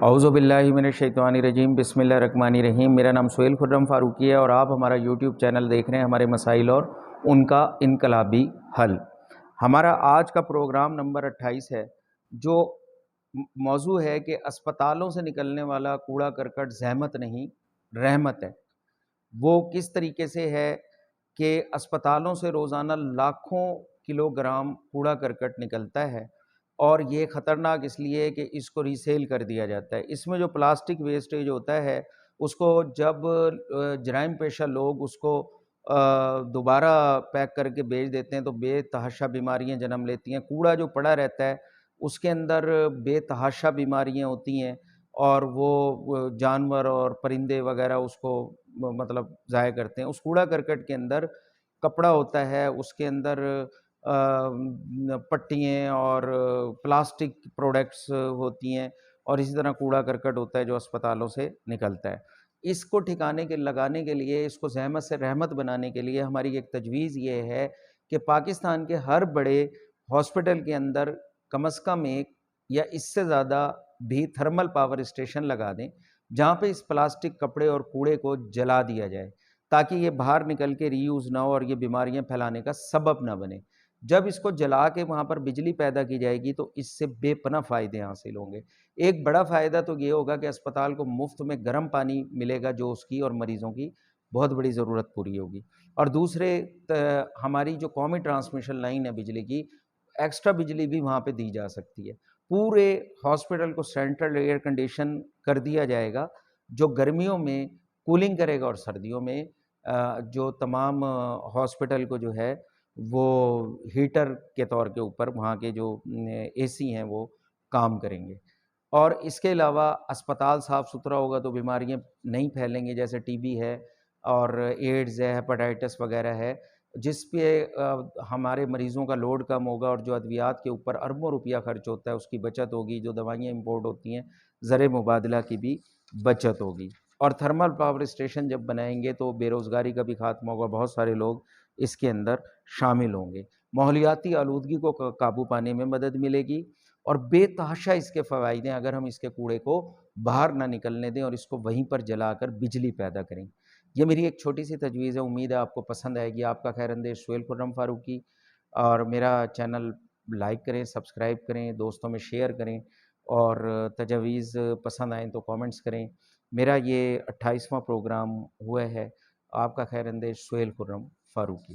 اعوذ باللہ من الشیطان الرجیم، بسم اللہ الرحمن الرحیم۔ میرا نام سہیل خرم فاروقی ہے اور آپ ہمارا یوٹیوب چینل دیکھ رہے ہیں ہمارے مسائل اور ان کا انقلابی حل۔ ہمارا آج کا پروگرام نمبر 28 ہے، جو موضوع ہے کہ اسپتالوں سے نکلنے والا کوڑا کرکٹ زحمت نہیں رحمت ہے۔ وہ کس طریقے سے ہے کہ اسپتالوں سے روزانہ لاکھوں کلو گرام کوڑا کرکٹ نکلتا ہے، اور یہ خطرناک اس لیے کہ اس کو ریسیل کر دیا جاتا ہے۔ اس میں جو پلاسٹک ویسٹیج ہوتا ہے اس کو جب جرائم پیشہ لوگ اس کو دوبارہ پیک کر کے بیچ دیتے ہیں تو بے تحاشا بیماریاں جنم لیتی ہیں۔ کوڑا جو پڑا رہتا ہے اس کے اندر بے تحاشا بیماریاں ہوتی ہیں، اور وہ جانور اور پرندے وغیرہ اس کو مطلب ضائع کرتے ہیں۔ اس کوڑا کرکٹ کے اندر کپڑا ہوتا ہے، اس کے اندر پٹیاں اور پلاسٹک پروڈکٹس ہوتی ہیں، اور اسی طرح کوڑا کرکٹ ہوتا ہے جو اسپتالوں سے نکلتا ہے۔ اس کو ٹھکانے کے لگانے کے لیے، اس کو زحمت سے رحمت بنانے کے لیے ہماری ایک تجویز یہ ہے کہ پاکستان کے ہر بڑے ہاسپٹل کے اندر کم از کم ایک یا اس سے زیادہ بھی تھرمل پاور اسٹیشن لگا دیں، جہاں پہ اس پلاسٹک کپڑے اور کوڑے کو جلا دیا جائے، تاکہ یہ باہر نکل کے ری یوز نہ ہو اور یہ بیماریاں پھیلانے کا سبب نہ بنے۔ جب اس کو جلا کے وہاں پر بجلی پیدا کی جائے گی تو اس سے بے پناہ فائدے حاصل ہوں گے۔ ایک بڑا فائدہ تو یہ ہوگا کہ اسپتال کو مفت میں گرم پانی ملے گا، جو اس کی اور مریضوں کی بہت بڑی ضرورت پوری ہوگی۔ اور دوسرے، ہماری جو قومی ٹرانسمیشن لائن ہے بجلی کی، ایکسٹرا بجلی بھی وہاں پہ دی جا سکتی ہے۔ پورے ہاسپٹل کو سینٹرل ایئر کنڈیشن کر دیا جائے گا، جو گرمیوں میں کولنگ کرے گا، اور سردیوں میں جو تمام ہاسپٹل کو جو ہے وہ ہیٹر کے طور کے اوپر وہاں کے جو اے سی ہیں وہ کام کریں گے۔ اور اس کے علاوہ اسپتال صاف ستھرا ہوگا تو بیماریاں نہیں پھیلیں گی، جیسے ٹی بی ہے اور ایڈز ہے، ہیپاٹائٹس وغیرہ ہے، جس پہ ہمارے مریضوں کا لوڈ کم ہوگا، اور جو ادویات کے اوپر اربوں روپیہ خرچ ہوتا ہے اس کی بچت ہوگی، جو دوائیاں امپورٹ ہوتی ہیں زر مبادلہ کی بھی بچت ہوگی۔ اور تھرمل پاور اسٹیشن جب بنائیں گے تو بے روزگاری کا بھی خاتمہ ہوگا، بہت سارے لوگ اس کے اندر شامل ہوں گے۔ ماحولیاتی آلودگی کو قابو پانے میں مدد ملے گی، اور بے تحاشا اس کے فوائد ہیں اگر ہم اس کے کوڑے کو باہر نہ نکلنے دیں اور اس کو وہیں پر جلا کر بجلی پیدا کریں۔ یہ میری ایک چھوٹی سی تجویز ہے، امید ہے آپ کو پسند آئے گی۔ آپ کا خیر اندیش سہیل خرم فاروقی، اور میرا چینل لائک کریں، سبسکرائب کریں، دوستوں میں شیئر کریں، اور تجاویز پسند آئیں تو کامنٹس کریں۔ میرا یہ 28واں پروگرام ہوا ہے۔ آپ کا خیر اندیش سہیل خرم فاروقی۔